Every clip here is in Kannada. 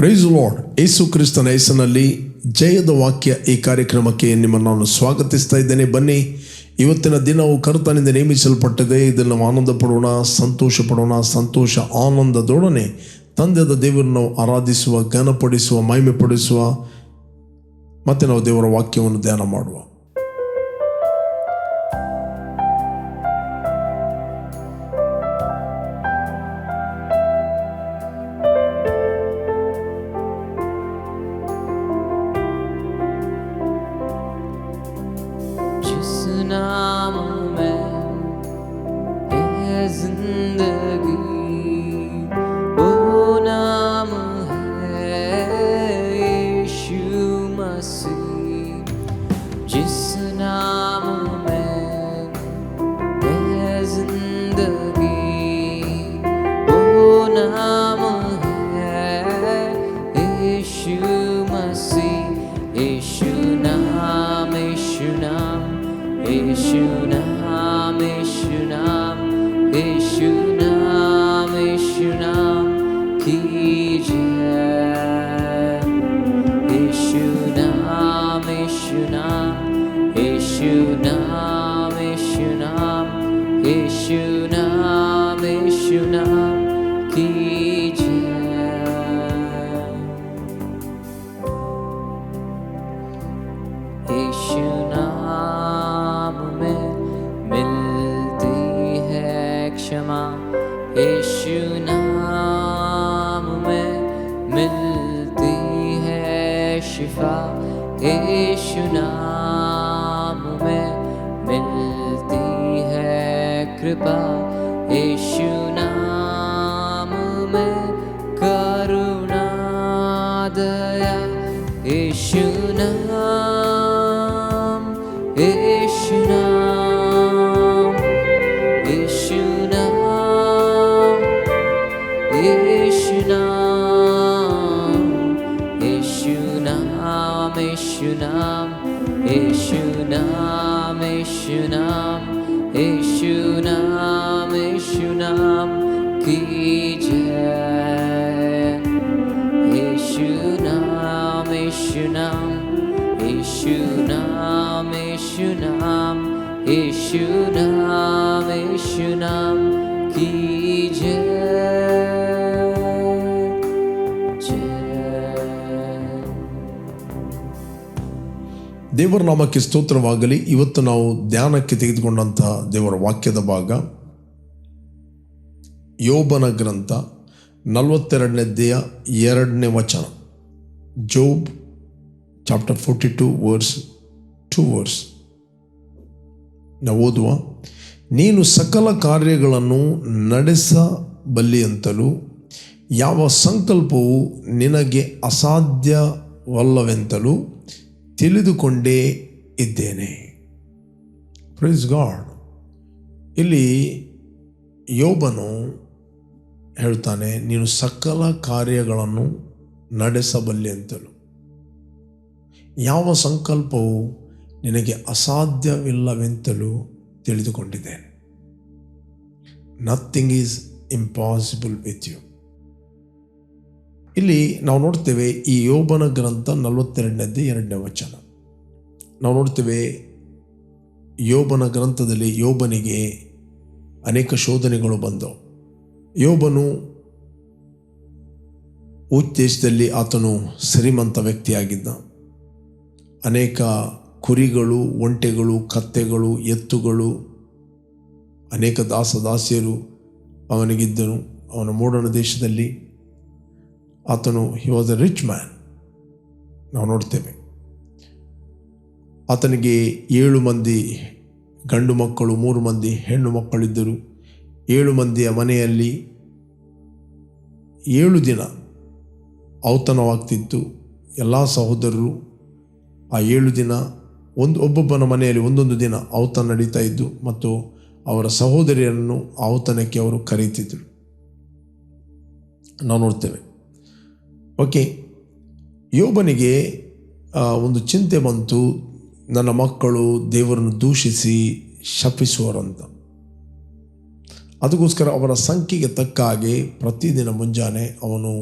Price lord. ಯೇಸು ಕ್ರಿಸ್ತನ ಹೆಸರಿನಲ್ಲಿ ಜಯದ ವಾಕ್ಯ ಈ ಕಾರ್ಯಕ್ರಮಕ್ಕೆ ನಿಮ್ಮನ್ನು ನಾನು ಸ್ವಾಗತಿಸ್ತಾ ಇದ್ದೇನೆ. ಬನ್ನಿ, ಇವತ್ತಿನ ದಿನವು ಕರ್ತನಿಂದ ನೇಮಿಸಲ್ಪಟ್ಟಿದೆ. ಇದನ್ನು ನಾವು ಆನಂದ ಪಡೋಣ, ಸಂತೋಷ ಪಡೋಣ. ಸಂತೋಷ ಆನಂದದೊಡನೆ ತಂದೆಯಾದ ದೇವರನ್ನು ಆರಾಧಿಸುವ, ಘನಪಡಿಸುವ, ಮಹಿಮೆ ಪಡಿಸುವ, ಮತ್ತು ನಾವು ದೇವರ ವಾಕ್ಯವನ್ನು ಧ್ಯಾನ ಮಾಡುವ. ದೇವರ ನಾಮಕ್ಕೆ ಸ್ತೋತ್ರವಾಗಲಿ. ಇವತ್ತು ನಾವು ಧ್ಯಾನಕ್ಕೆ ತೆಗೆದುಕೊಂಡಂತಹ ದೇವರ ವಾಕ್ಯದ ಭಾಗ ಯೋಬನ ಗ್ರಂಥ 42ನೇ ಅಧ್ಯಾಯ 2ನೇ ವಚನ. ಜೋಬ್ ಚಾಪ್ಟರ್ 42 ವರ್ಸ್ 2. ನಾವು ಓದುವ: ನೀನು ಸಕಲ ಕಾರ್ಯಗಳನ್ನು ನಡೆಸಬಲ್ಲಿಯಂತಲೂ ಯಾವ ಸಂಕಲ್ಪವು ನಿನಗೆ ಅಸಾಧ್ಯವಲ್ಲವೆಂತಲೂ ತಿಳಿದುಕೊಂಡೇ ಇದ್ದೇನೆ. Praise God. ಇಲ್ಲಿ ಯೋಬನು ಹೇಳ್ತಾನೆ, ನೀನು ಸಕಲ ಕಾರ್ಯಗಳನ್ನು ನಡೆಸಬಲ್ಲೆ ಅಂತಲೂ ಯಾವ ಸಂಕಲ್ಪವು ನಿನಗೆ ಅಸಾಧ್ಯವಿಲ್ಲವೆಂತಲೂ ತಿಳಿದುಕೊಂಡಿದ್ದೇನೆ. Nothing is impossible with you. ಇಲ್ಲಿ ನಾವು ನೋಡ್ತೇವೆ, ಈ ಯೋಬನ ಗ್ರಂಥ 42ನೇ ಅಧ್ಯಾಯ 2ನೇ ವಚನ. ನಾವು ನೋಡ್ತೇವೆ, ಯೋಬನ ಗ್ರಂಥದಲ್ಲಿ ಯೋಬನಿಗೆ ಅನೇಕ ಶೋಧನೆಗಳು ಬಂದವು. ಯೋಬನು ದೇಶದಲ್ಲಿ ಆತನು ಶ್ರೀಮಂತ ವ್ಯಕ್ತಿಯಾಗಿದ್ದ. ಅನೇಕ ಕುರಿಗಳು, ಒಂಟೆಗಳು, ಕತ್ತೆಗಳು, ಎತ್ತುಗಳು, ಅನೇಕ ದಾಸದಾಸಿಯರು ಅವನಿಗಿದ್ದನು. ಅವನ ಮೂಡಣ ದೇಶದಲ್ಲಿ ಆತನು he was A rich man. ನಾವು ನೋಡ್ತೇವೆ, ಆತನಿಗೆ 7 ಮಂದಿ ಗಂಡು ಮಕ್ಕಳು, 3 ಮಂದಿ ಹೆಣ್ಣು ಮಕ್ಕಳಿದ್ದರು. 7 ಮಂದಿಯ ಮನೆಯಲ್ಲಿ 7 ದಿನ ಔತಣವಾಗ್ತಿತ್ತು. ಎಲ್ಲ ಸಹೋದರರು ಆ 7 ದಿನ ಒಬ್ಬೊಬ್ಬನ ಮನೆಯಲ್ಲಿ ಒಂದೊಂದು ದಿನ ಔತಣ ನಡೀತಾ ಇದ್ದು, ಮತ್ತು ಅವರ ಸಹೋದರಿಯರನ್ನು ಔತಣಕ್ಕೆ ಅವರು ಕರೀತಿದ್ದರು. ನಾವು ನೋಡ್ತೇವೆ. ಓಕೆ, ಯೋಬನಿಗೆ ಒಂದು ಚಿಂತೆ ಬಂತು, ನನ್ನ ಮಕ್ಕಳು ದೇವರನ್ನು ದೂಷಿಸಿ ಶಪಿಸುವರಂತ. ಅದಕ್ಕೋಸ್ಕರ ಅವರ ಸಂಖ್ಯೆಗೆ ತಕ್ಕ ಹಾಗೆ ಪ್ರತಿದಿನ ಮುಂಜಾನೆ ಅವನು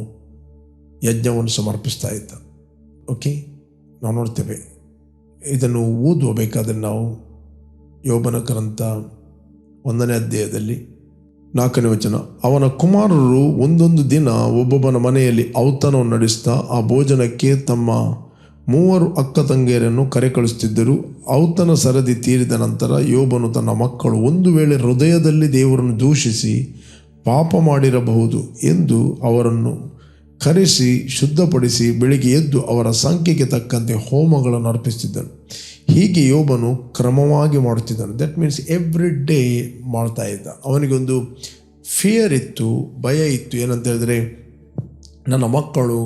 ಯಜ್ಞವನ್ನು ಸಮರ್ಪಿಸ್ತಾ ಇದ್ದ. ಓಕೆ, ನಾವು ನೋಡ್ತೇವೆ ಇದನ್ನು ಓದಬೇಕಾದ್ರೆ ನಾವು ಯೋಬನ ಗ್ರಂಥ 1ನೇ ಅಧ್ಯಾಯದಲ್ಲಿ 4ನೇ ವಚನ. ಅವನ ಕುಮಾರರು ಒಂದೊಂದು ದಿನ ಒಬ್ಬೊಬ್ಬನ ಮನೆಯಲ್ಲಿ ಔತಣವನ್ನು ನಡೆಸ್ತಾ ಆ ಭೋಜನಕ್ಕೆ ತಮ್ಮ 3 ಅಕ್ಕ ತಂಗಿಯರನ್ನು ಕರೆ ಕಳಿಸುತ್ತಿದ್ದರು. ಔತಣ ಸರದಿ ತೀರಿದ ನಂತರ ಯೋಬನು ತನ್ನ ಮಕ್ಕಳು ಒಂದು ವೇಳೆ ಹೃದಯದಲ್ಲಿ ದೇವರನ್ನು ದೂಷಿಸಿ ಪಾಪ ಮಾಡಿರಬಹುದು ಎಂದು ಅವರನ್ನು ಕರೆಸಿ ಶುದ್ಧಪಡಿಸಿ ಬೆಳಿಗ್ಗೆ ಎದ್ದು ಅವರ ಸಂಖ್ಯೆಗೆ ತಕ್ಕಂತೆ ಹೋಮಗಳನ್ನು ಅರ್ಪಿಸುತ್ತಿದ್ದನು. ಹೀಗೆ ಯೋಬನು ಕ್ರಮವಾಗಿ ಮಾಡುತ್ತಿದ್ದನು. ದಟ್ ಮೀನ್ಸ್ ಎವ್ರಿ ಡೇ ಮಾಡ್ತಾ ಇದ್ದ. ಅವನಿಗೊಂದು ಫಿಯರ್ ಇತ್ತು, ಭಯ ಇತ್ತು. ಏನಂತ ಹೇಳಿದ್ರೆ, ನನ್ನ ಮಕ್ಕಳು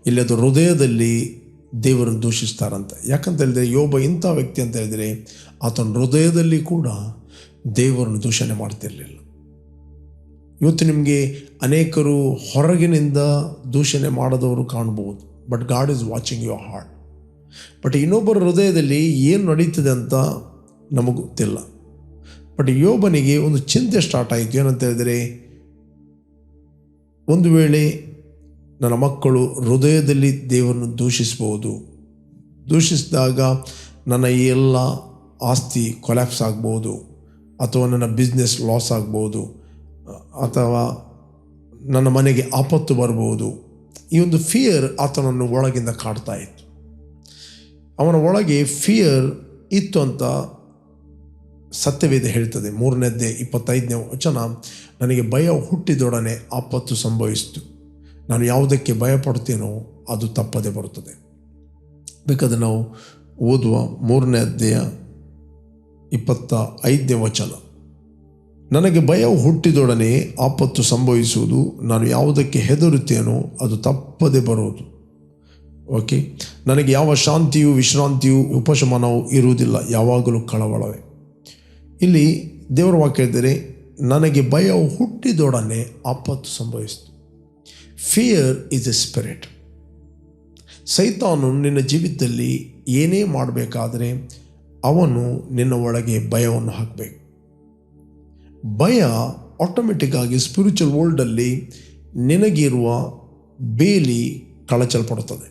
ಇಲ್ಲದ ಹೃದಯದಲ್ಲಿ ದೇವರನ್ನು ದೂಷಿಸ್ತಾರಂತ. ಯಾಕಂತ ಹೇಳಿದ್ರೆ ಯೋಬ ಇಂಥ ವ್ಯಕ್ತಿ ಅಂತ ಹೇಳಿದರೆ ಆತನ ಹೃದಯದಲ್ಲಿ ಕೂಡ ದೇವರನ್ನು ದೂಷಣೆ ಮಾಡ್ತಿರಲಿಲ್ಲ. ಇವತ್ತು ನಿಮಗೆ ಅನೇಕರು ಹೊರಗಿನಿಂದ ದೂಷಣೆ ಮಾಡದವರು ಕಾಣ್ಬೋದು, but god is watching your heart. But ಇನ್ನೊಬ್ಬರ ಹೃದಯದಲ್ಲಿ ಏನು ನಡೀತದೆ ಅಂತ ನಮಗೆ ಗೊತ್ತಿಲ್ಲ. ಬಟ್ ಯೋಬನಿಗೆ ಒಂದು ಚಿಂತೆ ಸ್ಟಾರ್ಟ್ ಆಯಿತು. ಏನಂತ ಹೇಳಿದರೆ, ಒಂದು ವೇಳೆ ನನ್ನ ಮಕ್ಕಳು ಹೃದಯದಲ್ಲಿ ದೇವರನ್ನು ದೂಷಿಸ್ಬೋದು, ದೂಷಿಸಿದಾಗ ನನ್ನ ಈ ಎಲ್ಲ ಆಸ್ತಿ ಕೊಲ್ಯಾಪ್ಸ್ ಆಗ್ಬೋದು, ಅಥವಾ ನನ್ನ ಬಿಸ್ನೆಸ್ ಲಾಸ್ ಆಗ್ಬೋದು, ಅಥವಾ ನನ್ನ ಮನೆಗೆ ಆಪತ್ತು ಬರ್ಬೋದು. ಈ ಒಂದು ಫಿಯರ್ ಆತನನ್ನು ಒಳಗಿಂದ ಕಾಡ್ತಾ ಇತ್ತು. ಅವನ ಒಳಗೆ ಫಿಯರ್ ಇತ್ತು ಅಂತ ಸತ್ಯವೇದ ಹೇಳ್ತದೆ. 3ನೇ ಅಧ್ಯಾಯ 25ನೇ ವಚನ, ನನಗೆ ಭಯ ಹುಟ್ಟಿದೊಡನೆ ಆಪತ್ತು ಸಂಭವಿಸಿತು. ನಾನು ಯಾವುದಕ್ಕೆ ಭಯ ಪಡ್ತೇನೋ ಅದು ತಪ್ಪದೆ ಬರುತ್ತದೆ. ಬೇಕಾದರೆ ನಾವು ಓದುವ 3ನೇ ಅಧ್ಯಾಯ 25ನೇ ವಚನ. ನನಗೆ ಭಯ ಹುಟ್ಟಿದೊಡನೆ ಆಪತ್ತು ಸಂಭವಿಸುವುದು, ನಾನು ಯಾವುದಕ್ಕೆ ಹೆದರುತ್ತೇನೋ ಅದು ತಪ್ಪದೆ ಬರುವುದು. ಓಕೆ, ನನಗೆ ಯಾವ ಶಾಂತಿಯು ವಿಶ್ರಾಂತಿಯು ಉಪಶಮನವೂ ಇರುವುದಿಲ್ಲ, ಯಾವಾಗಲೂ ಕಳವಳವೇ. ಇಲ್ಲಿ ದೇವರ ವಾಕ್ಯ ಹೇಳಿದರೆ, ನನಗೆ ಭಯ ಹುಟ್ಟಿದೊಡನೆ ಆಪತ್ತು ಸಂಭವಿಸಿತು. Fear is a spirit. ಸೈತಾನು ನಿನ್ನ ಜೀವಿತದಲ್ಲಿ ಏನೇ ಮಾಡಬೇಕಾದರೆ ಅವನು ನಿನ್ನ ಒಳಗೆ ಭಯವನ್ನು ಹಾಕಬೇಕು. ಭಯ ಆಟೋಮೆಟಿಕ್ಕಾಗಿ ಸ್ಪಿರಿಚುವಲ್ ವರ್ಲ್ಡಲ್ಲಿ ನಿನಗಿರುವ ಬೇಲಿ ಕಳಚಲ್ಪಡುತ್ತದೆ,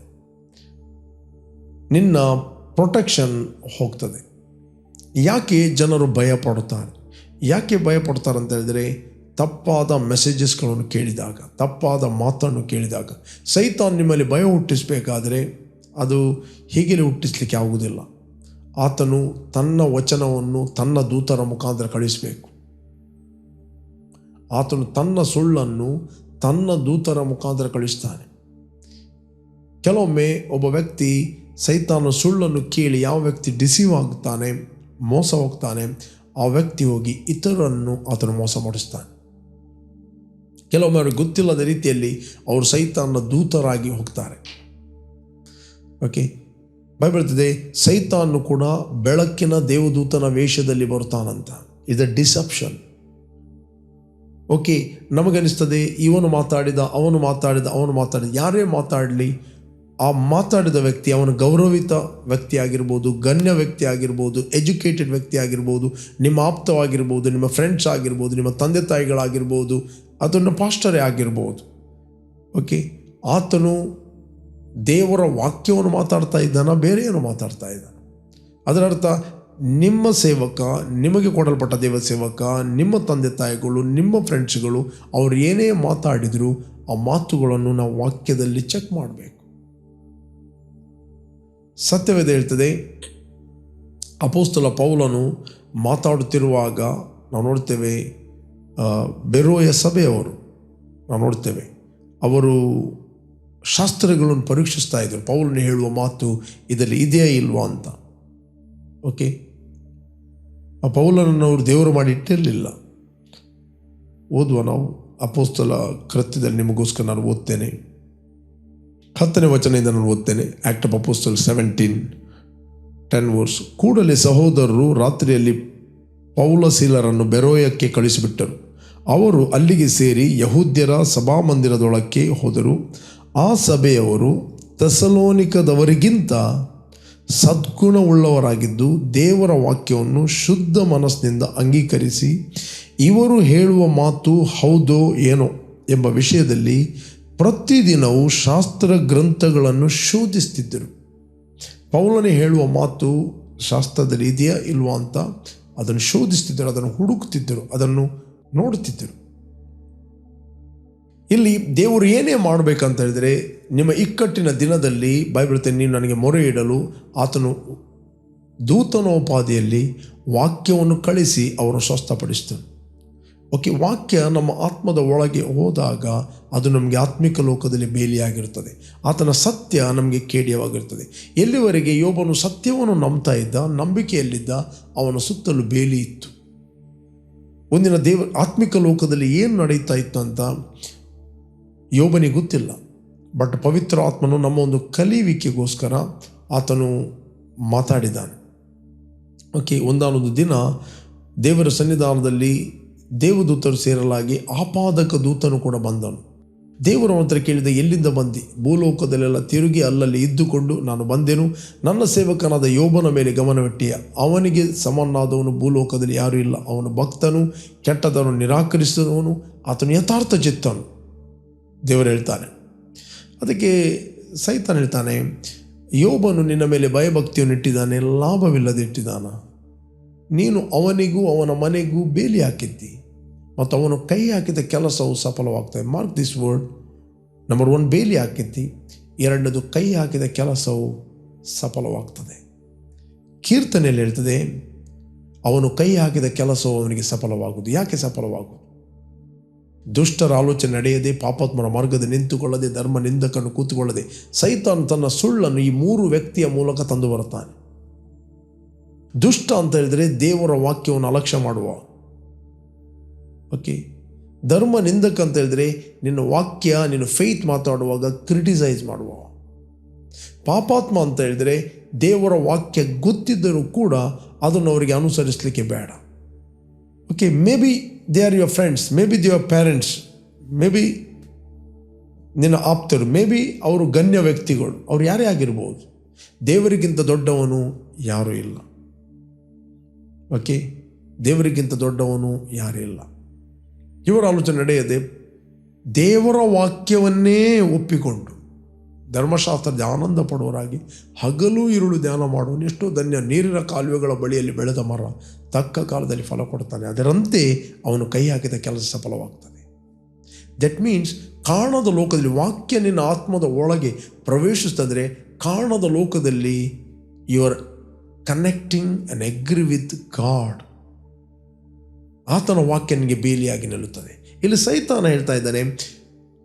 ನಿನ್ನ ಪ್ರೊಟೆಕ್ಷನ್ ಹೋಗ್ತದೆ. ಯಾಕೆ ಜನರು ಭಯ ಪಡುತ್ತಾರೆ? ಯಾಕೆ ಭಯ ಪಡ್ತಾರೆ ಅಂತ ಹೇಳಿದರೆ, ತಪ್ಪಾದ ಮೆಸೇಜಸ್ಗಳನ್ನು ಕೇಳಿದಾಗ, ತಪ್ಪಾದ ಮಾತನ್ನು ಕೇಳಿದಾಗ. ಸೈತಾನ್ ನಿಮ್ಮಲ್ಲಿ ಭಯ ಹುಟ್ಟಿಸಬೇಕಾದರೆ ಅದು ಹೀಗೆ ಹುಟ್ಟಿಸ್ಲಿಕ್ಕೆ ಆಗುವುದಿಲ್ಲ. ಆತನು ತನ್ನ ವಚನವನ್ನು ತನ್ನ ದೂತರ ಮುಖಾಂತರ ಕಳಿಸಬೇಕು. ಆತನು ತನ್ನ ಸುಳ್ಳನ್ನು ತನ್ನ ದೂತರ ಮುಖಾಂತರ ಕಳಿಸ್ತಾನೆ. ಕೆಲವೊಮ್ಮೆ ಒಬ್ಬ ವ್ಯಕ್ತಿ ಸೈತಾನ ಸುಳ್ಳನ್ನು ಕೇಳಿ ಯಾವ ವ್ಯಕ್ತಿ ಡಿಸೀವ್ ಆಗ್ತಾನೆ, ಮೋಸ ಹೋಗ್ತಾನೆ, ಆ ವ್ಯಕ್ತಿ ಹೋಗಿ ಇತರರನ್ನು ಆತನು ಮೋಸ ಮಾಡಿಸ್ತಾನೆ. ಕೆಲವೊಮ್ಮೆ ಅವ್ರಿಗೆ ಗೊತ್ತಿಲ್ಲದ ರೀತಿಯಲ್ಲಿ ಅವರು ಸೈತಾನ ದೂತರಾಗಿ ಹೋಗ್ತಾರೆ. ಓಕೆ, ಬೈಬಲ್ ಹೇಳ್ತದೆ, ಸೈತಾನು ಕೂಡ ಬೆಳಕಿನ ದೇವದೂತನ ವೇಷದಲ್ಲಿ ಬರ್ತಾನಂತ. ಇದು ಡಿಸೆಪ್ಷನ್. ಓಕೆ, ನಮಗನಿಸ್ತದೆ ಇವನು ಮಾತಾಡಿದ, ಅವನು ಮಾತಾಡಿದ, ಅವನು ಮಾತಾಡಿದ. ಯಾರೇ ಮಾತಾಡಲಿ, ಆ ಮಾತಾಡಿದ ವ್ಯಕ್ತಿ ಅವನು ಗೌರವಿತ ವ್ಯಕ್ತಿ ಆಗಿರ್ಬೋದು, ಗಣ್ಯ ವ್ಯಕ್ತಿ ಆಗಿರ್ಬೋದು, ಎಜುಕೇಟೆಡ್ ವ್ಯಕ್ತಿ ಆಗಿರ್ಬೋದು, ನಿಮ್ಮ ಆಪ್ತವಾಗಿರ್ಬೋದು, ನಿಮ್ಮ ಫ್ರೆಂಡ್ಸ್ ಆಗಿರ್ಬೋದು, ನಿಮ್ಮ ತಂದೆ ತಾಯಿಗಳಾಗಿರ್ಬೋದು, ಅದನ್ನು ಪಾಸ್ಟರೇ ಆಗಿರ್ಬೋದು. ಓಕೆ, ಆತನು ದೇವರ ವಾಕ್ಯವನ್ನು ಮಾತಾಡ್ತಾ ಇದ್ದಾನ, ಬೇರೆ ಏನೋ ಮಾತಾಡ್ತಾ ಇದ್ದಾನೆ. ಅದರರ್ಥ ನಿಮ್ಮ ಸೇವಕ, ನಿಮಗೆ ಕೊಡಲ್ಪಟ್ಟ ದೇವ ಸೇವಕ, ನಿಮ್ಮ ತಂದೆ ತಾಯಿಗಳು, ನಿಮ್ಮ ಫ್ರೆಂಡ್ಸ್ಗಳು, ಅವರು ಏನೇ ಮಾತಾಡಿದರೂ ಆ ಮಾತುಗಳನ್ನು ನಾವು ವಾಕ್ಯದಲ್ಲಿ ಚೆಕ್ ಮಾಡಬೇಕು. ಸತ್ಯವೇದ ಹೇಳ್ತದೆ, ಅಪೊಸ್ತಲ ಪೌಲನು ಮಾತಾಡುತ್ತಿರುವಾಗ ನಾವು ನೋಡ್ತೇವೆ, ಬೆರೋಯ ಸಭೆಯವರು ನಾವು ನೋಡ್ತೇವೆ, ಅವರು ಶಾಸ್ತ್ರಗಳನ್ನು ಪರೀಕ್ಷಿಸ್ತಾ ಇದ್ದರು. ಪೌಲನು ಹೇಳುವ ಮಾತು ಇದರಲ್ಲಿ ಇದೆಯಾ ಇಲ್ವಾ ಅಂತ. ಓಕೆ, ಆ ಪೌಲನನ್ನು ಅವರು ದೇವರು ಮಾಡಿ ಇಟ್ಟಿರಲಿಲ್ಲ. ಓದುವ ನಾವು ಅಪೊಸ್ತಲ ಕೃತ್ಯದಲ್ಲಿ ನಿಮಗೋಸ್ಕರ ನಾನು ಓದ್ತೇನೆ. 10ನೇ ವಚನದಿಂದ ನಾನು ಓದ್ತೇನೆ. Act of apostle 17:10 verse. ಕೂಡಲೇ ಸಹೋದರರು ರಾತ್ರಿಯಲ್ಲಿ ಪೌಲ ಸೀಲರನ್ನು ಬೆರೋಯಕ್ಕೆ ಕಳಿಸಿಬಿಟ್ಟರು. ಅವರು ಅಲ್ಲಿಗೆ ಸೇರಿ ಯಹೂದ್ಯರ ಸಭಾಮಂದಿರದೊಳಕ್ಕೆ ಹೋದರು. ಆ ಸಭೆಯವರು ಥೆಸಲೋನಿಕದವರಿಗಿಂತ ಸದ್ಗುಣವುಳ್ಳವರಾಗಿದ್ದು ದೇವರ ವಾಕ್ಯವನ್ನು ಶುದ್ಧ ಮನಸ್ಸಿನಿಂದ ಅಂಗೀಕರಿಸಿ, ಇವರು ಹೇಳುವ ಮಾತು ಹೌದೋ ಏನೋ ಎಂಬ ವಿಷಯದಲ್ಲಿ ಪ್ರತಿದಿನವೂ ಶಾಸ್ತ್ರ ಗ್ರಂಥಗಳನ್ನು ಶೋಧಿಸ್ತಿದ್ದರು. ಪೌಲನೇ ಹೇಳುವ ಮಾತು ಶಾಸ್ತ್ರದಲ್ಲಿ ಇದೆಯಾ ಇಲ್ವಾ ಅಂತ ಅದನ್ನು ಶೋಧಿಸ್ತಿದ್ದರು, ಅದನ್ನು ಹುಡುಕ್ತಿದ್ದರು, ಅದನ್ನು ನೋಡುತ್ತಿದ್ದರು. ಇಲ್ಲಿ ದೇವರು ಏನೇ ಮಾಡಬೇಕಂತ ಹೇಳಿದರೆ, ನಿಮ್ಮ ಇಕ್ಕಟ್ಟಿನ ದಿನದಲ್ಲಿ ಬೈಬಲ್ ನೀವು ನನಗೆ ಮೊರೆ ಇಡಲು ಆತನು ದೂತನೋಪಾದಿಯಲ್ಲಿ ವಾಕ್ಯವನ್ನು ಕಳಿಸಿ ಅವರನ್ನು ಸ್ವಸ್ಥಪಡಿಸ್ತಾನೆ. ಓಕೆ, ವಾಕ್ಯ ನಮ್ಮ ಆತ್ಮದ ಒಳಗೆ ಹೋದಾಗ ಅದು ನಮಗೆ ಆತ್ಮಿಕ ಲೋಕದಲ್ಲಿ ಬೇಲಿಯಾಗಿರುತ್ತದೆ. ಆತನ ಸತ್ಯ ನಮಗೆ ಕೇಡಿಯವಾಗಿರ್ತದೆ. ಎಲ್ಲಿವರೆಗೆ ಯೋಬನು ಸತ್ಯವನ್ನು ನಂಬ್ತಾ ಇದ್ದ, ನಂಬಿಕೆಯಲ್ಲಿದ್ದ, ಅವನ ಸುತ್ತಲೂ ಬೇಲಿ ಇತ್ತು. ಒಂದಿನ ಆತ್ಮಿಕ ಲೋಕದಲ್ಲಿ ಏನು ನಡೀತಾ ಇತ್ತು ಅಂತ ಯೋಬನಿಗೆ ಗೊತ್ತಿಲ್ಲ. ಬಟ್ ಪವಿತ್ರ ಆತ್ಮನು ನಮ್ಮ ಒಂದು ಕಲಿಯುವಿಕೆಗೋಸ್ಕರ ಆತನು ಮಾತಾಡಿದ್ದಾನೆ. ಓಕೆ, ಒಂದಾನೊಂದು ದಿನ ದೇವರ ಸನ್ನಿಧಾನದಲ್ಲಿ ದೇವದೂತರು ಸೇರಲಾಗಿ ಆಪಾದಕ ದೂತನು ಕೂಡ ಬಂದನು. ದೇವರ ಹತ್ರ ಕೇಳಿದ, ಎಲ್ಲಿಂದ ಬಂದಿ? ಭೂಲೋಕದಲ್ಲೆಲ್ಲ ತಿರುಗಿ ಅಲ್ಲಲ್ಲಿ ಇದ್ದುಕೊಂಡು ನಾನು ಬಂದೆನು. ನನ್ನ ಸೇವಕನಾದ ಯೋಬನ ಮೇಲೆ ಗಮನವಿಟ್ಟೆಯ. ಅವನಿಗೆ ಸಮನಾದವನು ಭೂಲೋಕದಲ್ಲಿ ಯಾರೂ ಇಲ್ಲ. ಅವನು ಭಕ್ತನು, ಕೆಟ್ಟದನ್ನು ನಿರಾಕರಿಸಿದವನು, ಆತನು ಯಥಾರ್ಥ ಚಿತ್ತನು. ದೇವರು ಹೇಳ್ತಾನೆ. ಅದಕ್ಕೆ ಸೈತಾನ ಹೇಳ್ತಾನೆ, ಯೋಬನು ನಿನ್ನ ಮೇಲೆ ಭಯಭಕ್ತಿಯನ್ನು ಇಟ್ಟಿದ್ದಾನೆ, ಲಾಭವಿಲ್ಲದೆ ಇಟ್ಟಿದ್ದಾನ. ನೀನು ಅವನಿಗೂ ಅವನ ಮನೆಗೂ ಬೇಲಿ ಹಾಕಿದ್ದಿ ಮತ್ತು ಅವನು ಕೈ ಹಾಕಿದ ಕೆಲಸವು ಸಫಲವಾಗ್ತದೆ. Mark this word. ನಂಬರ್ 1, ಬೇಲಿ ಹಾಕಿದ್ದಿ. 2ನೇದು, ಕೈ ಹಾಕಿದ ಕೆಲಸವು ಸಫಲವಾಗ್ತದೆ. ಕೀರ್ತನೆಯಲ್ಲಿ ಹೇಳ್ತದೆ, ಅವನು ಕೈ ಹಾಕಿದ ಕೆಲಸವು ಅವನಿಗೆ ಸಫಲವಾಗುವುದು. ಯಾಕೆ ಸಫಲವಾಗುವುದು? ದುಷ್ಟರ ಆಲೋಚನೆ ನಡೆಯದೆ, ಪಾಪಾತ್ಮನ ಮಾರ್ಗದಲ್ಲಿ ನಿಂತುಕೊಳ್ಳದೆ, ಧರ್ಮ ನಿಂದಕನ್ನು ಕೂತುಕೊಳ್ಳದೆ, ಸೈತಾನ್ ತನ್ನ ಸುಳ್ಳನ್ನು ಈ 3 ವ್ಯಕ್ತಿಯ ಮೂಲಕ ತಂದು ಬರುತ್ತಾನೆ. ದುಷ್ಟ ಅಂತ ಹೇಳಿದರೆ ದೇವರ ವಾಕ್ಯವನ್ನು ಅಲಕ್ಷ್ಯ ಮಾಡುವ. ಓಕೆ, ಧರ್ಮ ನಿಂದಕ ಅಂತ ಹೇಳಿದರೆ ನಿನ್ನ ವಾಕ್ಯ, ನಿನ್ನ ಫೇತ್ ಮಾತಾಡುವಾಗ ಕ್ರಿಟಿಸೈಸ್ ಮಾಡುವ. ಪಾಪಾತ್ಮ ಅಂತ ಹೇಳಿದರೆ ದೇವರ ವಾಕ್ಯ ಗೊತ್ತಿದ್ದರೂ ಕೂಡ ಅದನ್ನು ಅವರಿಗೆ ಅನುಸರಿಸಲಿಕ್ಕೆ ಬೇಡ. Okay, may be they are your friends, may be they your parents, may be ನಿನ್ನ ಆಪ್ತರು, ಮೇ ಬಿ ಅವರು ಗಣ್ಯ ವ್ಯಕ್ತಿಗಳು, ಅವ್ರು ಯಾರೇ ಆಗಿರ್ಬೋದು. ದೇವರಿಗಿಂತ ದೊಡ್ಡವನು ಯಾರೂ ಇಲ್ಲ. ಓಕೆ, ದೇವರಿಗಿಂತ ದೊಡ್ಡವನು ಯಾರೂ ಇಲ್ಲ. ಇವರ ಆಲೋಚನೆ ನಡೆಯದೆ ದೇವರ ವಾಕ್ಯವನ್ನೇ ಒಪ್ಪಿಕೊಂಡು ಧರ್ಮಶಾಸ್ತ್ರದ ಆನಂದ ಪಡುವರಾಗಿ ಹಗಲು ಇರುಳು ಧ್ಯಾನ ಮಾಡುವನು ಎಷ್ಟೋ ಧನ್ಯ. ನೀರಿನ ಕಾಲುವೆಗಳ ಬಳಿಯಲ್ಲಿ ಬೆಳೆದ ಮರ ತಕ್ಕ ಕಾಲದಲ್ಲಿ ಫಲ ಕೊಡ್ತಾನೆ. ಅದರಂತೆ ಅವನು ಕೈ ಹಾಕಿದ ಕೆಲಸ ಸಫಲವಾಗ್ತದೆ. ದಟ್ ಮೀನ್ಸ್ ಕಾಣದ ಲೋಕದಲ್ಲಿ ವಾಕ್ಯ ನಿನ್ನ ಆತ್ಮದ ಒಳಗೆ ಪ್ರವೇಶಿಸ್ತಂದರೆ ಕಾಣದ ಲೋಕದಲ್ಲಿ you are connecting and agree with God. ಆತನ ವಾಕ್ಯ ನಿನಗೆ ಬೇಲಿಯಾಗಿ ನಿಲ್ಲುತ್ತದೆ. ಇಲ್ಲಿ ಸೈತಾನ ಹೇಳ್ತಾ ಇದ್ದಾನೆ,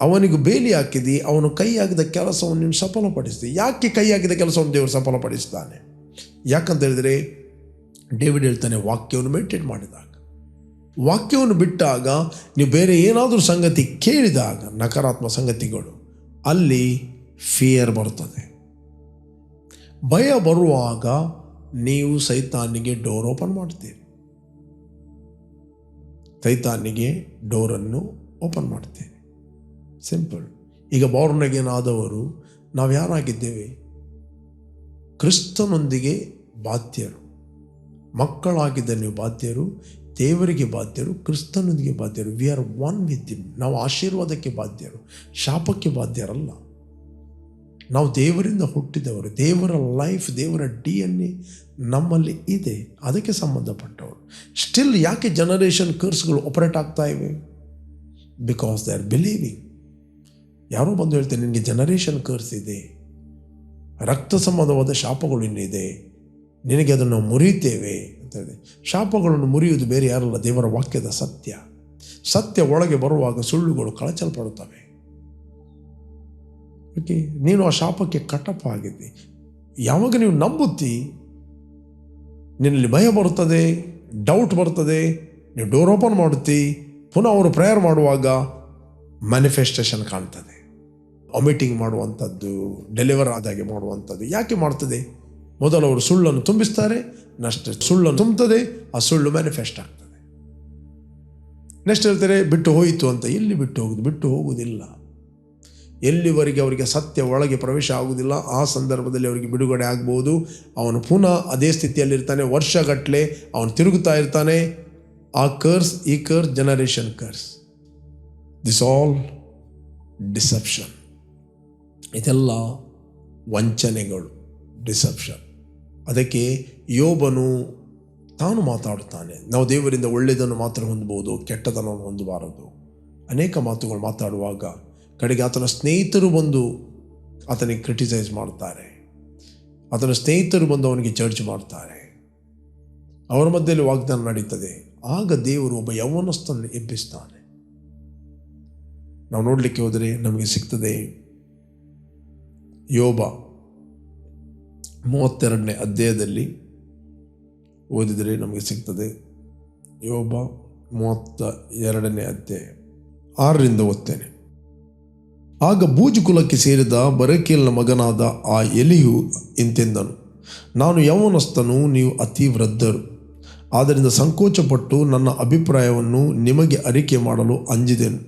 ಅವನಿಗೆ ಬೇಲಿ ಹಾಕಿದಿ, ಅವನು ಕೈ ಹಾಕಿದ ಕೆಲಸವನ್ನು ನೀನು ಸಫಲಪಡಿಸಿದೆ. ಯಾಕೆ ಕೈ ಹಾಕಿದ ಕೆಲಸವನ್ನು ದೇವರು ಸಫಲಪಡಿಸ್ತಾನೆ? ಯಾಕಂತ ಹೇಳಿದರೆ ಡೇವಿಡ್ ಹೇಳ್ತಾನೆ, ವಾಕ್ಯವನ್ನು ಮೆಡಿಟೇಟ್ ಮಾಡಿದಾಗ, ವಾಕ್ಯವನ್ನು ಬಿಟ್ಟಾಗ, ನೀವು ಬೇರೆ ಏನಾದರೂ ಸಂಗತಿ ಕೇಳಿದಾಗ, ನಕಾರಾತ್ಮಕ ಸಂಗತಿಗಳು, ಅಲ್ಲಿ ಫಿಯರ್ ಬರ್ತದೆ. ಭಯ ಬರುವಾಗ ನೀವು ಸೈತಾನಿಗೆ ಡೋರ್ ಓಪನ್ ಮಾಡ್ತೀರಿ. ಸೈತಾನಿಗೆ ಡೋರನ್ನು ಓಪನ್ ಮಾಡ್ತೀರಿ. ಸಿಂಪಲ್. ಈಗ ಬಾರ್ನ್ ಅಗೇನ್ ಆದವರು ನಾವು ಯಾರಾಗಿದ್ದೇವೆ? ಕ್ರಿಸ್ತನೊಂದಿಗೆ ಬಾಧ್ಯರು. ಮಕ್ಕಳಾಗಿದ್ದ ನೀವು ಬಾಧ್ಯರು, ದೇವರಿಗೆ ಬಾಧ್ಯರು, ಕ್ರಿಸ್ತನೊಂದಿಗೆ ಬಾಧ್ಯರು. We are one with him. ನಾವು ಆಶೀರ್ವಾದಕ್ಕೆ ಬಾಧ್ಯರು, ಶಾಪಕ್ಕೆ ಬಾಧ್ಯರಲ್ಲ. ನಾವು ದೇವರಿಂದ ಹುಟ್ಟಿದವರು. ದೇವರ ಲೈಫ್, ದೇವರ DNA ನಮ್ಮಲ್ಲಿ ಇದೆ, ಅದಕ್ಕೆ ಸಂಬಂಧಪಟ್ಟವರು. ಸ್ಟಿಲ್ ಯಾಕೆ ಜನರೇಷನ್ ಕರ್ಸ್ಗಳು ಆಪರೇಟ್ ಆಗ್ತಾ ಇವೆ? Because they are believing. ಯಾರೋ ಬಂದು ಹೇಳ್ತಾರೆ, ನಿನಗೆ ಜನರೇಷನ್ ಕರ್ಸ್ ಇದೆ, ರಕ್ತ ಸಂಬಂಧವಾದ ಶಾಪಗಳು ಇನ್ನಿದೆ, ನಿನಗೆ ಅದನ್ನು ನಾವು ಮುರಿಯುತ್ತೇವೆ ಅಂತ ಹೇಳಿದೆ. ಶಾಪಗಳನ್ನು ಮುರಿಯುವುದು ಬೇರೆ ಯಾರಲ್ಲ, ದೇವರ ವಾಕ್ಯದ ಸತ್ಯ. ಸತ್ಯ ಒಳಗೆ ಬರುವಾಗ ಸುಳ್ಳುಗಳು ಕಳಚಲ್ಪಡುತ್ತವೆ. ಓಕೆ, ನೀನು ಆ ಶಾಪಕ್ಕೆ ಕಟಪ್ ಆಗಿದ್ದಿ. ಯಾವಾಗ ನೀವು ನಂಬುತ್ತಿ, ನಿನ್ನಲ್ಲಿ ಭಯ ಬರುತ್ತದೆ, ಡೌಟ್ ಬರ್ತದೆ, ನೀವು ಡೋರ್ ಓಪನ್ ಮಾಡುತ್ತಿ, ಪುನಃ ಅವರು ಪ್ರೇಯರ್ ಮಾಡುವಾಗ ಮ್ಯಾನಿಫೆಸ್ಟೇಷನ್ ಕಾಣ್ತದೆ. ವಾಮಿಟಿಂಗ್ ಮಾಡುವಂಥದ್ದು, ಡೆಲಿವರ್ ಆದಾಗೆ ಮಾಡುವಂಥದ್ದು. ಯಾಕೆ ಮಾಡ್ತದೆ? ಮೊದಲು ಅವರು ಸುಳ್ಳನ್ನು ತುಂಬಿಸ್ತಾರೆ, ನೆಕ್ಸ್ಟ್ ಸುಳ್ಳನ್ನು ತುಂಬುತ್ತದೆ, ಆ ಸುಳ್ಳು ಮ್ಯಾನಿಫೆಸ್ಟ್ ಆಗ್ತದೆ. ನೆಕ್ಸ್ಟ್ ಹೇಳ್ತಾರೆ ಬಿಟ್ಟು ಹೋಯಿತು ಅಂತ. ಎಲ್ಲಿ ಬಿಟ್ಟು ಹೋಗುದು? ಬಿಟ್ಟು ಹೋಗುವುದಿಲ್ಲ. ಎಲ್ಲಿವರೆಗೆ ಅವರಿಗೆ ಸತ್ಯ ಒಳಗೆ ಪ್ರವೇಶ ಆಗುವುದಿಲ್ಲ, ಆ ಸಂದರ್ಭದಲ್ಲಿ ಅವರಿಗೆ ಬಿಡುಗಡೆ ಆಗ್ಬೋದು. ಅವನು ಪುನಃ ಅದೇ ಸ್ಥಿತಿಯಲ್ಲಿರ್ತಾನೆ, ವರ್ಷಗಟ್ಟಲೆ ಅವನು ತಿರುಗುತ್ತಾ ಇರ್ತಾನೆ. ಆ ಕರ್ಸ್, ಈ ಕರ್ಸ್, ಜನರೇಷನ್ ಕರ್ಸ್, ದಿಸ್ ಆಲ್ ಡಿಸೆಪ್ಷನ್. ಇದೆಲ್ಲ ವಂಚನೆಗಳು, ಡಿಸೆಪ್ಷನ್. ಅದಕ್ಕೆ ಯೋಬನು ತಾನು ಮಾತಾಡುತ್ತಾನೆ, ನಾವು ದೇವರಿಂದ ಒಳ್ಳೆಯದನ್ನು ಮಾತ್ರ ಹೊಂದಬಹುದು, ಕೆಟ್ಟದನ್ನು ಹೊಂದಬಾರದು. ಅನೇಕ ಮಾತುಗಳು ಮಾತಾಡುವಾಗ ಕಡೆಗೆ ಆತನ ಸ್ನೇಹಿತರು ಬಂದು ಆತನಿಗೆ ಕ್ರಿಟಿಸೈಸ್ ಮಾಡ್ತಾರೆ, ಆತನ ಸ್ನೇಹಿತರು ಬಂದು ಅವನಿಗೆ ಜಡ್ಜ್ ಮಾಡ್ತಾರೆ, ಅವರ ಮಧ್ಯದಲ್ಲಿ ವಾಗ್ದಾನ ನಡೀತದೆ. ಆಗ ದೇವರು ಒಬ್ಬ ಯೌವನಸ್ಥನನ್ನು ಎಬ್ಬಿಸ್ತಾನೆ. ನಾವು ನೋಡಲಿಕ್ಕೆ ಹೋದರೆ ನಮಗೆ ಸಿಗ್ತದೆ, ಯೋಬ 32ನೇ ಅಧ್ಯಾಯದಲ್ಲಿ ಓದಿದರೆ ನಮಗೆ ಸಿಗ್ತದೆ. ಯೋಬ 32ನೇ ಅಧ್ಯಾಯ 6ರಿಂದ ಓದ್ತೇನೆ. ಆಗ ಬೂಜು ಕುಲಕ್ಕೆ ಸೇರಿದ ಬರಕೇಲನ ಮಗನಾದ ಆ ಎಲಿಯು ಇಂತೆಂದನು, ನಾನು ಯೌವನಸ್ಥನು, ನೀವು ಅತಿ ವೃದ್ಧರು. ಆದ್ದರಿಂದ ಸಂಕೋಚಪಟ್ಟು ನನ್ನ ಅಭಿಪ್ರಾಯವನ್ನು ನಿಮಗೆ ಅರಿಕೆ ಮಾಡಲು ಅಂಜಿದೆನು.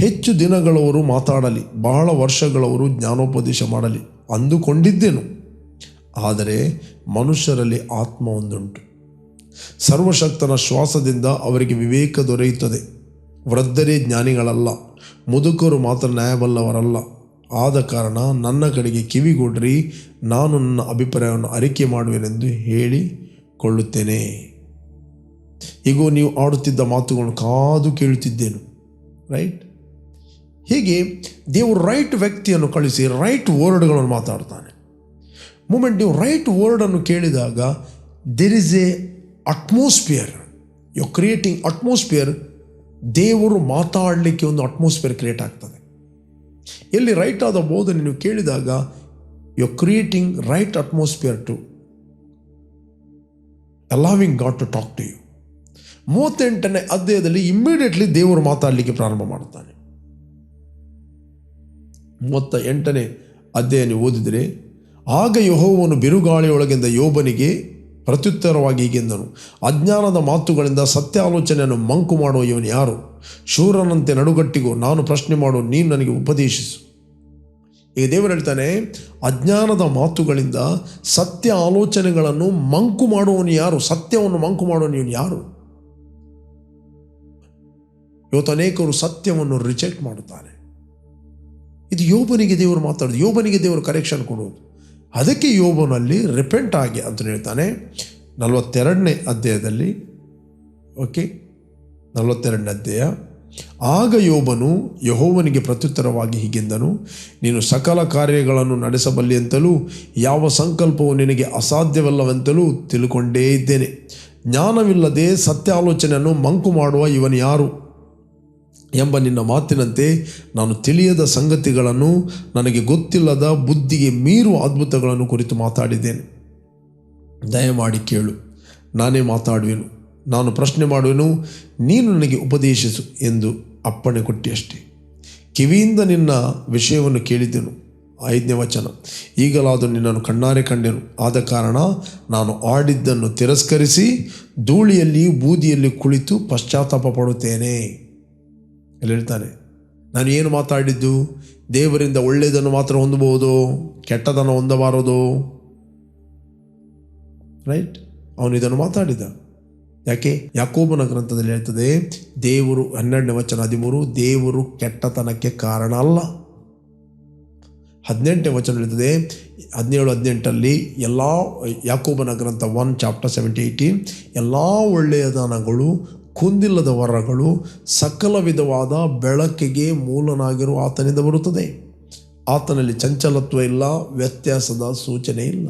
ಹೆಚ್ಚು ದಿನಗಳವರು ಮಾತಾಡಲಿ, ಬಹಳ ವರ್ಷಗಳವರು ಜ್ಞಾನೋಪದೇಶ ಮಾಡಲಿ ಅಂದುಕೊಂಡಿದ್ದೆನು. ಆದರೆ ಮನುಷ್ಯರಲ್ಲಿ ಆತ್ಮ ಒಂದುಂಟು, ಸರ್ವಶಕ್ತನ ಶ್ವಾಸದಿಂದ ಅವರಿಗೆ ವಿವೇಕ ದೊರೆಯುತ್ತದೆ. ವೃದ್ಧರೇ ಜ್ಞಾನಿಗಳಲ್ಲ, ಮುದುಕರು ಮಾತ್ರ ನ್ಯಾಯಬಲ್ಲವರಲ್ಲ. ಆದ ಕಾರಣ ನನ್ನ ಕಡೆಗೆ ಕಿವಿಗೊಡ್ರಿ, ನಾನು ನನ್ನ ಅಭಿಪ್ರಾಯವನ್ನು ಅರಿಕೆ ಮಾಡುವೆನೆಂದು ಹೇಳಿಕೊಳ್ಳುತ್ತೇನೆ. ಈಗ ನೀವು ಆಡುತ್ತಿದ್ದ ಮಾತುಗಳನ್ನು ಕಾದು ಕೇಳುತ್ತಿದ್ದೇನು. ರೈಟ್? ಹೀಗೆ ದೇವರು ರೈಟ್ ವ್ಯಕ್ತಿಯನ್ನು ಕಳಿಸಿ ರೈಟ್ ವರ್ಡ್ಗಳನ್ನು ಮಾತಾಡ್ತಾನೆ. ಮೂಮೆಂಟ್ ನೀವು ರೈಟ್ ವರ್ಡನ್ನು ಕೇಳಿದಾಗ there is a atmosphere, you creating atmosphere. ದೇವರು ಮಾತಾಡಲಿಕ್ಕೆ ಒಂದು ಅಟ್ಮಾಸ್ಫಿಯರ್ ಕ್ರಿಯೇಟ್ ಆಗ್ತದೆ. ಎಲ್ಲಿ ರೈಟ್ ಆದ ಬೋಧನೆ ನೀವು ಕೇಳಿದಾಗ you creating right atmosphere to allowing God to talk to you. 38ನೇ ಅಧ್ಯಾಯದಲ್ಲಿ ಇಮ್ಮಿಡಿಯೇಟ್ಲಿ ದೇವರು ಮಾತಾಡಲಿಕ್ಕೆ ಪ್ರಾರಂಭ ಮಾಡ್ತಾನೆ. 38ನೇ ಅಧ್ಯಾಯ ನೀವು ಓದಿದರೆ, ಆಗ ಯೆಹೋವನು ಬಿರುಗಾಳಿಯೊಳಗಿಂದ ಯೋಬನಿಗೆ ಪ್ರತ್ಯುತ್ತರವಾಗಿ ಹೀಗೆಂದನು, ಅಜ್ಞಾನದ ಮಾತುಗಳಿಂದ ಸತ್ಯ ಆಲೋಚನೆಯನ್ನು ಮಂಕು ಮಾಡುವ ಇವನು ಯಾರು? ಶೂರನಂತೆ ನಡುಗಟ್ಟಿಗೂ, ನಾನು ಪ್ರಶ್ನೆ ಮಾಡು, ನೀನು ನನಗೆ ಉಪದೇಶಿಸು. ಈಗ ದೇವರು ಹೇಳ್ತಾನೆ, ಅಜ್ಞಾನದ ಮಾತುಗಳಿಂದ ಸತ್ಯ ಆಲೋಚನೆಗಳನ್ನು ಮಂಕು ಮಾಡುವವನು ಯಾರು? ಸತ್ಯವನ್ನು ಮಂಕು ಮಾಡುವವನು ಇವನು ಯಾರು? ಇವತ್ತು ಅನೇಕರು ಸತ್ಯವನ್ನು ರಿಜೆಕ್ಟ್ ಮಾಡುತ್ತಾರೆ. ಇದು ಯೋಬನಿಗೆ ದೇವರು ಮಾತಾಡೋದು, ಯೋಬನಿಗೆ ದೇವರು ಕರೆಕ್ಷನ್ ಕೊಡುವುದು. ಅದಕ್ಕೆ ಯೋಬನಲ್ಲಿ ರಿಪೆಂಟ್ ಆಗಿ ಅಂತ ಹೇಳ್ತಾನೆ 42ನೇ ಅಧ್ಯಾಯದಲ್ಲಿ. ಓಕೆ, 42ನೇ ಅಧ್ಯಾಯ. ಆಗ ಯೋಬನು ಯೆಹೋವನಿಗೆ ಪ್ರತ್ಯುತ್ತರವಾಗಿ ಹೀಗೆಂದನು, ನೀನು ಸಕಲ ಕಾರ್ಯಗಳನ್ನು ನಡೆಸಬಲ್ಲಿ ಅಂತಲೂ ಯಾವ ಸಂಕಲ್ಪವು ನಿನಗೆ ಅಸಾಧ್ಯವಲ್ಲವೆಂತಲೂ ತಿಳ್ಕೊಂಡೇ ಇದ್ದೇನೆ. ಜ್ಞಾನವಿಲ್ಲದೆ ಸತ್ಯ ಆಲೋಚನೆಯನ್ನು ಮಂಕು ಮಾಡುವ ಇವನು ಯಾರು ಎಂಬ ನಿನ್ನ ಮಾತಿನಂತೆ ನಾನು ತಿಳಿಯದ ಸಂಗತಿಗಳನ್ನು, ನನಗೆ ಗೊತ್ತಿಲ್ಲದ ಬುದ್ಧಿಗೆ ಮೀರುವ ಅದ್ಭುತಗಳನ್ನು ಕುರಿತು ಮಾತಾಡಿದ್ದೇನೆ. ದಯಮಾಡಿ ಕೇಳು, ನಾನೇ ಮಾತಾಡುವೆನು, ನಾನು ಪ್ರಶ್ನೆ ಮಾಡುವೆನು, ನೀನು ನನಗೆ ಉಪದೇಶಿಸು ಎಂದು ಅಪ್ಪಣೆ ಕೊಟ್ಟಿಯಷ್ಟೇ. ಕಿವಿಯಿಂದ ನಿನ್ನ ವಿಷಯವನ್ನು ಕೇಳಿದ್ದೆನು. 5ನೇ ವಚನ. ಈಗಲಾದರೂ ನಿನ್ನನ್ನು ಕಣ್ಣಾರೆ ಕಂಡೆನು, ಆದ ಕಾರಣ ನಾನು ಆಡಿದ್ದನ್ನು ತಿರಸ್ಕರಿಸಿ ಧೂಳಿಯಲ್ಲಿ ಬೂದಿಯಲ್ಲಿ ಕುಳಿತು ಪಶ್ಚಾತ್ತಾಪ ಪಡುತ್ತೇನೆ. ಅಲ್ಲಿ ಹೇಳ್ತಾನೆ, ನಾನು ಏನು ಮಾತಾಡಿದ್ದು? ದೇವರಿಂದ ಒಳ್ಳೆಯದನ್ನು ಮಾತ್ರ ಹೊಂದಬಹುದು, ಕೆಟ್ಟದನ್ನು ಹೊಂದಬಾರದು. ರೈಟ್? ಅವನು ಇದನ್ನು ಮಾತಾಡಿದ. ಯಾಕೆ? ಯಾಕೋಬನ ಗ್ರಂಥದಲ್ಲಿ ಹೇಳ್ತದೆ, ದೇವರು 12ನೇ ವಚನ 13, ದೇವರು ಕೆಟ್ಟತನಕ್ಕೆ ಕಾರಣ ಅಲ್ಲ. 18ನೇ ವಚನ ಹೇಳ್ತದೆ, 17-18 ಎಲ್ಲ ಯಾಕೋಬನ ಗ್ರಂಥ 1 ಚಾಪ್ಟರ್ 17-18, ಎಲ್ಲ ಒಳ್ಳೆಯ ದಾನಗಳು, ಕುಂದಿಲ್ಲದ ವರಗಳು, ಸಕಲ ವಿಧವಾದ ಬೆಳಕಿಗೆ ಮೂಲನಾಗಿರುವ ಆತನಿಂದ ಬರುತ್ತದೆ. ಆತನಲ್ಲಿ ಚಂಚಲತ್ವ ಇಲ್ಲ, ವ್ಯತ್ಯಾಸದ ಸೂಚನೆ ಇಲ್ಲ.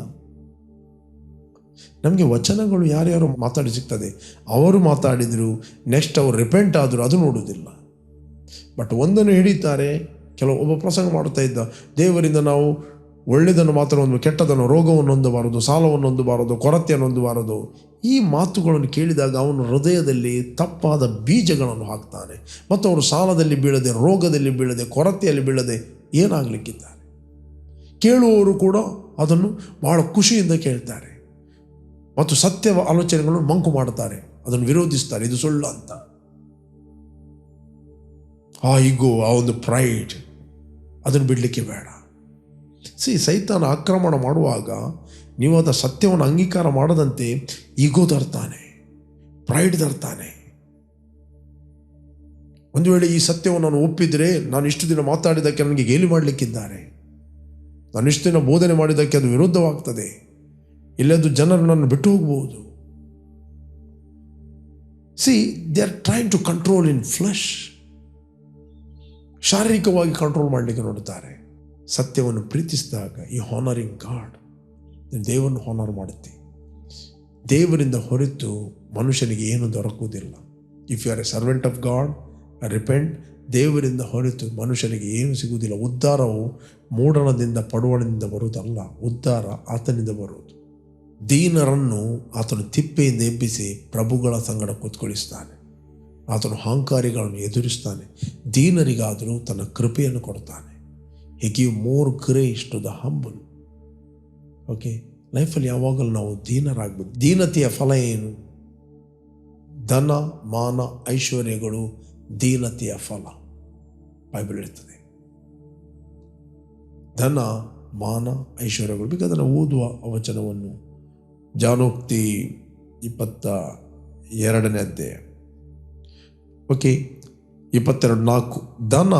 ನಮಗೆ ವಚನಗಳು ಯಾರ್ಯಾರು ಮಾತಾಡಿ ಸಿಗ್ತದೆ, ಅವರು ಮಾತಾಡಿದರು, ನೆಕ್ಸ್ಟ್ ಅವರು ರಿಪೆಂಟ್ ಆದರು, ಅದು ನೋಡುವುದಿಲ್ಲ. ಬಟ್ ಒಂದನ್ನು ಹಿಡಿತಾರೆ. ಒಬ್ಬ ಪ್ರಸಂಗ ಮಾಡ್ತಾ ಇದ್ದ, ದೇವರಿಂದ ನಾವು ಒಳ್ಳೆಯದನ್ನು ಮಾತ್ರ ಒಂದು, ಕೆಟ್ಟದನ್ನು, ರೋಗವನ್ನು ಹೊಂದಬಾರದು, ಸಾಲವನ್ನು ಹೊಂದಬಾರದು, ಕೊರತೆಯನ್ನು ಹೊಂದಬಾರದು. ಈ ಮಾತುಗಳನ್ನು ಕೇಳಿದಾಗ ಅವನ ಹೃದಯದಲ್ಲಿ ತಪ್ಪಾದ ಬೀಜಗಳನ್ನು ಹಾಕ್ತಾನೆ. ಮತ್ತು ಅವರು ಸಾಲದಲ್ಲಿ ಬೀಳದೆ, ರೋಗದಲ್ಲಿ ಬೀಳದೆ, ಕೊರತೆಯಲ್ಲಿ ಬೀಳದೆ ಏನಾಗಲಿಕ್ಕಿದ್ದಾರೆ. ಕೇಳುವವರು ಕೂಡ ಅದನ್ನು ಬಹಳ ಖುಷಿಯಿಂದ ಕೇಳ್ತಾರೆ ಮತ್ತು ಸತ್ಯ ಆಲೋಚನೆಗಳನ್ನು ಮಂಕು ಮಾಡುತ್ತಾರೆ, ಅದನ್ನು ವಿರೋಧಿಸ್ತಾರೆ, ಇದು ಸುಳ್ಳು ಅಂತ. ಆ ಈಗೋ, ಆ ಒಂದು ಪ್ರೈಡ್, ಅದನ್ನು ಬಿಡಲಿಕ್ಕೆ ಬೇಡ. ಸೈತಾನ ಆಕ್ರಮಣ ಮಾಡುವಾಗ ನೀವು ಅದರ ಸತ್ಯವನ್ನು ಅಂಗೀಕಾರ ಮಾಡದಂತೆ ಈಗೋ ತರ್ತಾನೆ, ಪ್ರೈಡ್ ತರ್ತಾನೆ. ಒಂದು ವೇಳೆ ಈ ಸತ್ಯವನ್ನು ನಾನು ಒಪ್ಪಿದರೆ ನಾನು ಇಷ್ಟು ದಿನ ಮಾತಾಡಿದ್ದಕ್ಕೆ ನನಗೆ ಗೇಲಿ ಮಾಡಲಿಕ್ಕಿದ್ದಾರೆ, ನಾನು ಇಷ್ಟು ದಿನ ಬೋಧನೆ ಮಾಡಿದ್ದಕ್ಕೆ ಅದು ವಿರುದ್ಧವಾಗ್ತದೆ, ಇಲ್ಲದು ಜನರು ನನ್ನ ಬಿಟ್ಟು ಹೋಗ್ಬೋದು. They are trying to control in flesh. ಶಾರೀರಿಕವಾಗಿ ಕಂಟ್ರೋಲ್ ಮಾಡಲಿಕ್ಕೆ ನೋಡುತ್ತಾರೆ. ಸತ್ಯವನ್ನು ಪ್ರೀತಿಸಿದಾಗ ಈ ಹಾನರಿಂಗ್ ಗಾಡ್, ದೇವರನ್ನು ಹಾನರ್ ಮಾಡುತ್ತೆ. ದೇವರಿಂದ ಹೊರತು ಮನುಷ್ಯನಿಗೆ ಏನು ದೊರಕುವುದಿಲ್ಲ. If you are a servant of God, repent. ದೇವರಿಂದ ಹೊರತು ಮನುಷ್ಯನಿಗೆ ಏನು ಸಿಗುವುದಿಲ್ಲ. ಉದ್ಧಾರವು ಮೂಡಣದಿಂದ ಪಡುವಣದಿಂದ ಬರುವುದಲ್ಲ, ಉದ್ಧಾರ ಆತನಿಂದ ಬರುವುದು. ದೀನರನ್ನು ಆತನು ತಿಪ್ಪೆಯಿಂದ ಎಬ್ಬಿಸಿ ಪ್ರಭುಗಳ ಸಂಗಡ ಕೂತ್ಕೊಳ್ಳಿಸ್ತಾನೆ. ಆತನು ಅಹಂಕಾರಿಗಳನ್ನು ಎದುರಿಸ್ತಾನೆ, ದೀನರಿಗಾದರೂ ತನ್ನ ಕೃಪೆಯನ್ನು ಕೊಡ್ತಾನೆ. He give more grace to the humble. Okay, ಲೈಫಲ್ಲಿ ಯಾವಾಗಲೂ ನಾವು ದೀನರಾಗಬೇಕು. ದೀನತೆಯ ಫಲ ಏನು? ಧನ, ಮಾನ, ಐಶ್ವರ್ಯಗಳು ದೀನತೆಯ ಫಲ. ಬೈಬಲ್ ಹೇಳ್ತದೆ ಧನ, ಮಾನ, ಐಶ್ವರ್ಯಗಳು. ಬೇಕಾದ್ರೆ ನಾವು ಓದುವ ವಚನವನ್ನು ಜಾನೋಕ್ತಿ 22ನೇ ಅಧ್ಯಾಯ, ಓಕೆ, 22:4. ಧನ,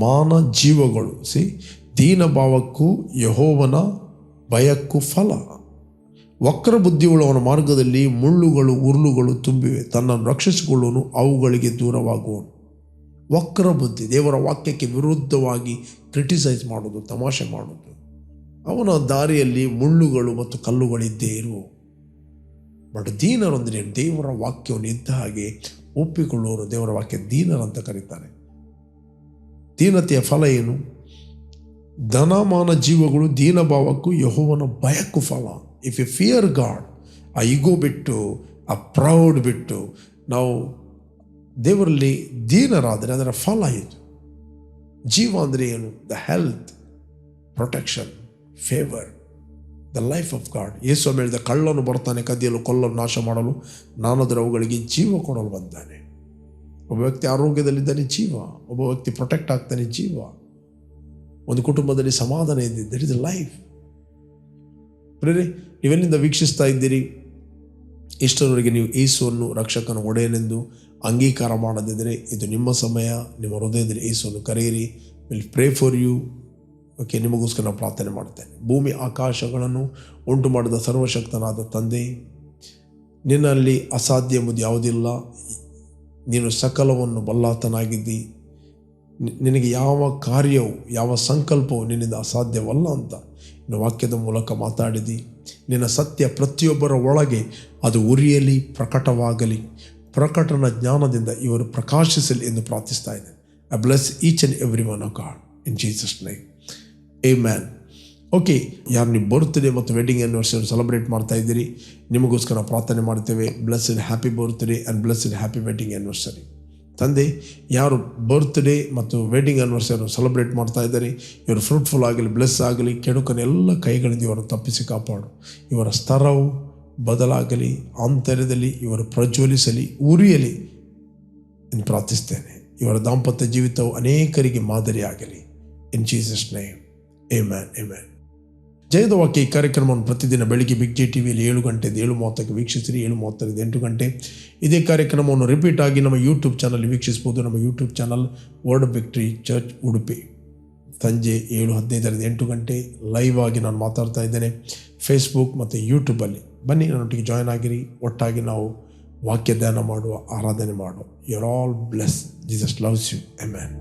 ಮಾನ, ಜೀವಗಳು ದೀನ ಭಾವಕ್ಕೂ ಯೆಹೋವನ ಭಯಕ್ಕೂ ಫಲ. ವಕ್ರ ಬುದ್ಧಿಯುಳ್ಳವನ ಮಾರ್ಗದಲ್ಲಿ ಮುಳ್ಳುಗಳು ಉರುಳುಗಳು ತುಂಬಿವೆ, ತನ್ನನ್ನು ರಕ್ಷಿಸಿಕೊಳ್ಳುವನು ಅವುಗಳಿಗೆ ದೂರವಾಗುವನು. ವಕ್ರ ಬುದ್ಧಿ, ದೇವರ ವಾಕ್ಯಕ್ಕೆ ವಿರುದ್ಧವಾಗಿ ಕ್ರಿಟಿಸೈಸ್ ಮಾಡೋದು, ತಮಾಷೆ ಮಾಡೋದು. ಅವನ ದಾರಿಯಲ್ಲಿ ಮುಳ್ಳುಗಳು ಮತ್ತು ಕಲ್ಲುಗಳಿದ್ದೇ ಇರುವು. ಬಟ್ ದೀನರೊಂದಿಗೆ ದೇವರ ವಾಕ್ಯವನ್ನು ಇದ್ದ ಹಾಗೆ ಒಪ್ಪಿಕೊಳ್ಳುವರು. ದೇವರ ವಾಕ್ಯ ದೀನರಂತ ಕರೀತಾರೆ. ದೀನತೆಯ ಫಲ ಏನು? ಧನ, ಮಾನ, ಜೀವಗಳು ದೀನ ಭಾವಕ್ಕೂ ಯೆಹೋವನ ಭಯಕ್ಕೂ ಫಲ. ಇಫ್ ಯು ಫಿಯರ್ ಗಾಡ್, ಆ ಈಗೋ ಬಿಟ್ಟು, ಆ ಪ್ರೌಡ್ ಬಿಟ್ಟು ನಾವು ದೇವರಲ್ಲಿ ದೀನರಾದರೆ ಅದರ ಫಲ ಇದು. ಜೀವ ಅಂದರೆ ಏನು? The health, protection, favour, the life of God. ಯೇಸು ಹೇಳಿದ, ಕಳ್ಳನು ಬರ್ತಾನೆ ಕದಿಯಲು, ಕೊಲ್ಲಲು, ನಾಶ ಮಾಡಲು, ನಾನಾದರೂ ಅವುಗಳಿಗೆ ಜೀವ ಕೊಡಲು ಬಂದಾನೆ. ಒಬ್ಬ ವ್ಯಕ್ತಿ ಆರೋಗ್ಯದಲ್ಲಿದ್ದಾನೆ, ಜೀವ. ಒಬ್ಬ ವ್ಯಕ್ತಿ ಪ್ರೊಟೆಕ್ಟ್ ಆಗ್ತಾನೆ, ಜೀವ. ಒಂದು ಕುಟುಂಬದಲ್ಲಿ ಸಮಾಧಾನ ಇದ್ದಿದ್ದು, ದಟ್ ಇಸ್ ಲೈಫ್. ಪ್ರೇರೆ, ನೀವೆಲ್ಲಿಂದ ವೀಕ್ಷಿಸ್ತಾ ಇದ್ದೀರಿ? ಇಷ್ಟರವರೆಗೆ ನೀವು ಯೇಸುವನ್ನು ರಕ್ಷಕನ ಒಡೆಯನೆಂದು ಅಂಗೀಕಾರ ಮಾಡದಿದ್ದರೆ ಇದು ನಿಮ್ಮ ಸಮಯ. ನಿಮ್ಮ ಹೃದಯದಲ್ಲಿ ಯೇಸುವನ್ನು ಕರೆಯಿರಿ. Will pray for you. Okay, ನಿಮಗೋಸ್ಕರ ನಾನು ಪ್ರಾರ್ಥನೆ ಮಾಡ್ತೇನೆ. ಭೂಮಿ ಆಕಾಶಗಳನ್ನು ಉಂಟು ಮಾಡಿದ ಸರ್ವಶಕ್ತನಾದ ತಂದೆ, ನಿನ್ನಲ್ಲಿ ಅಸಾಧ್ಯ ಎಂಬುದು ಯಾವುದಿಲ್ಲ. ನೀನು ಸಕಲವನ್ನು ಬಲ್ಲಾತನಾಗಿದ್ದಿ. ನಿನಗೆ ಯಾವ ಕಾರ್ಯವು, ಯಾವ ಸಂಕಲ್ಪವು ನಿನ್ನಿಂದ ಅಸಾಧ್ಯವಲ್ಲ ಅಂತ ನಿನ್ನ ವಾಕ್ಯದ ಮೂಲಕ ಮಾತಾಡಿದಿ. ನಿನ್ನ ಸತ್ಯ ಪ್ರತಿಯೊಬ್ಬರ ಒಳಗೆ ಅದು ಉರಿಯಲಿ, ಪ್ರಕಟವಾಗಲಿ. ಪ್ರಕಟನ ಜ್ಞಾನದಿಂದ ಇವರು ಪ್ರಕಾಶಿಸಲಿ ಎಂದು ಪ್ರಾರ್ಥಿಸ್ತಾ ಇದ್ದೇನೆ. I bless each and every one of god in Jesus name. Amen. Okay, ಯಾರು ನೀವು ಬರ್ತ್ಡೇ ಮತ್ತು ವೆಡ್ಡಿಂಗ್ ಆ್ಯನಿವರ್ಸರಿ ಸೆಲೆಬ್ರೇಟ್ ಮಾಡ್ತಾ ಇದ್ದೀರಿ, ನಿಮಗೋಸ್ಕರ ಪ್ರಾರ್ಥನೆ ಮಾಡ್ತೇವೆ. Blessed happy birthday and blessed happy wedding anniversary. ತಂದೆ, ಯಾರು ಬರ್ತ್ಡೇ ಮತ್ತು ವೆಡ್ಡಿಂಗ್ ಆ್ಯನಿವರ್ಸರಿ ಸೆಲೆಬ್ರೇಟ್ ಮಾಡ್ತಾ ಇದ್ದಾರೆ, ಇವರು ಫ್ರೂಟ್ಫುಲ್ ಆಗಲಿ, ಬ್ಲೆಸ್ ಆಗಲಿ. ಕೆಡುಕನೆಲ್ಲ ಕೈಗಳಿಂದ ಇವರನ್ನು ತಪ್ಪಿಸಿ ಕಾಪಾಡು. ಇವರ ಸ್ತರವು ಬದಲಾಗಲಿ, ಆಂತರ್ಯದಲ್ಲಿ ಇವರು ಪ್ರಜ್ವಲಿಸಲಿ, ಉರಿಯಲಿ ಎಂದು ಪ್ರಾರ್ಥಿಸ್ತೇನೆ. ಇವರ ದಾಂಪತ್ಯ ಜೀವಿತವು ಅನೇಕರಿಗೆ ಮಾದರಿಯಾಗಲಿ. In Jesus name, amen, amen. ಜಯದ ವಾಕ್ಯ ಈ ಕಾರ್ಯಕ್ರಮವನ್ನು ಪ್ರತಿದಿನ ಬೆಳಿಗ್ಗೆ ಬಿಗ್ ಜೆ ಟಿವಿಯಲ್ಲಿ 7 ಗಂಟೆಯಿಂದ 7:30ಕ್ಕೆ ವೀಕ್ಷಿಸಿರಿ. 7:30ರಿಂದ 8 ಗಂಟೆ ಇದೇ ಕಾರ್ಯಕ್ರಮವನ್ನು ರಿಪೀಟ್ ಆಗಿ ನಮ್ಮ ಯೂಟ್ಯೂಬ್ ಚಾನಲ್ ವೀಕ್ಷಿಸ್ಬೋದು. ನಮ್ಮ YouTube channel word of victory church Udupi. ಸಂಜೆ 7:15ರಿಂದ 8 ಗಂಟೆ ಲೈವ್ ಆಗಿ ನಾನು ಮಾತಾಡ್ತಾ ಇದ್ದೇನೆ ಫೇಸ್ಬುಕ್ ಮತ್ತು ಯೂಟ್ಯೂಬಲ್ಲಿ. ಬನ್ನಿ, ನನ್ನೊಟ್ಟಿಗೆ ಜಾಯ್ನ್ ಆಗಿರಿ. ಒಟ್ಟಾಗಿ ನಾವು ವಾಕ್ಯ ಧ್ಯಾನ ಮಾಡುವ, ಆರಾಧನೆ ಮಾಡುವ. You are all bless. Jesus loves you. Amen.